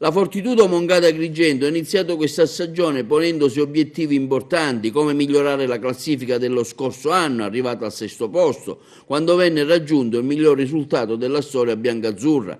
La Fortitudo Moncada-Agrigento ha iniziato questa stagione ponendosi obiettivi importanti come migliorare la classifica dello scorso anno, arrivata al 6° posto, quando venne raggiunto il miglior risultato della storia biancazzurra,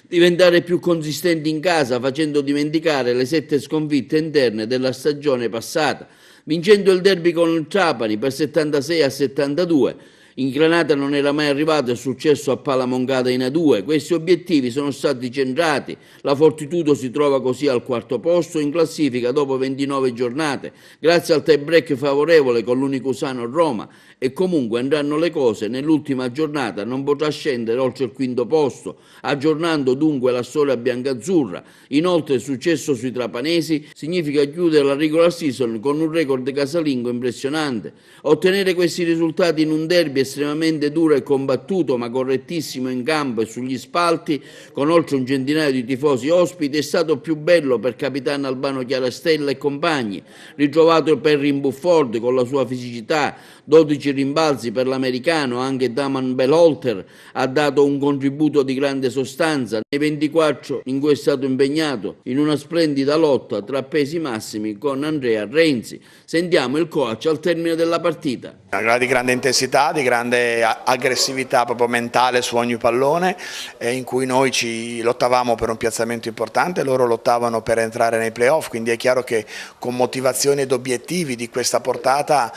diventare più consistenti in casa facendo dimenticare le 7 sconfitte interne della stagione passata, vincendo il derby con il Trapani per 76-72. In Granata non era mai arrivato il successo a Pala Moncada in A2. Questi obiettivi sono stati centrati. La Fortitudo si trova così al 4° posto in classifica dopo 29 giornate, grazie al tie break favorevole con l'Unicusano Roma, e comunque andranno le cose, nell'ultima giornata non potrà scendere oltre il 5° posto, aggiornando dunque la storia biancazzurra. Inoltre il successo sui trapanesi significa chiudere la regular season con un record casalingo impressionante. Ottenere questi risultati in un derby estremamente duro e combattuto, ma correttissimo in campo e sugli spalti, con oltre un centinaio di tifosi ospiti, è stato più bello per capitano Albano Chiarastella e compagni. Ritrovato Perry in Bufford con la sua fisicità, 12 rimbalzi per l'americano, anche Damon Belholter ha dato un contributo di grande sostanza nei 24 in cui è stato impegnato in una splendida lotta tra pesi massimi con Andrea Renzi. Sentiamo il coach al termine della partita. Una gara di grande intensità, di grande aggressività proprio mentale su ogni pallone, in cui noi ci lottavamo per un piazzamento importante, loro lottavano per entrare nei playoff, quindi è chiaro che con motivazioni ed obiettivi di questa portata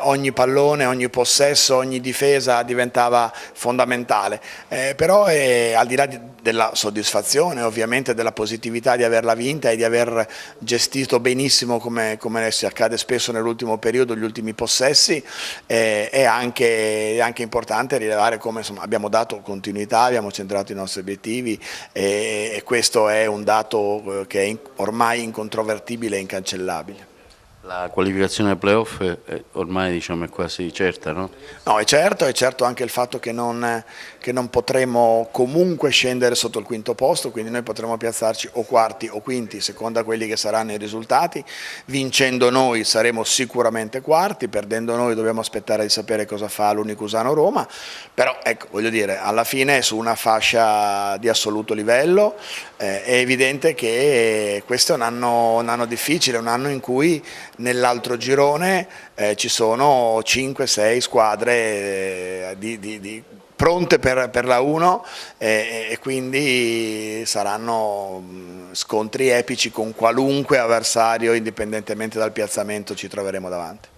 ogni pallone, ogni possesso, ogni difesa diventava fondamentale, però al di là della soddisfazione, ovviamente della positività di averla vinta e di aver gestito benissimo, come si accade spesso nell'ultimo periodo, gli ultimi possessi, è anche importante rilevare come insomma, abbiamo dato continuità, abbiamo centrato i nostri obiettivi e questo è un dato che è ormai incontrovertibile e incancellabile. La qualificazione ai playoff ormai diciamo, è quasi certa, no? No, è certo anche il fatto che non potremo comunque scendere sotto il 5° posto, quindi noi potremo piazzarci o quarti o quinti, secondo quelli che saranno i risultati. Vincendo noi saremo sicuramente quarti, perdendo noi dobbiamo aspettare di sapere cosa fa l'Unicusano Roma, però ecco, voglio dire, alla fine è su una fascia di assoluto livello, è evidente che questo è un anno difficile, un anno in cui nell'altro girone ci sono 5-6 squadre pronte per la 1 e quindi saranno scontri epici con qualunque avversario, indipendentemente dal piazzamento ci troveremo davanti.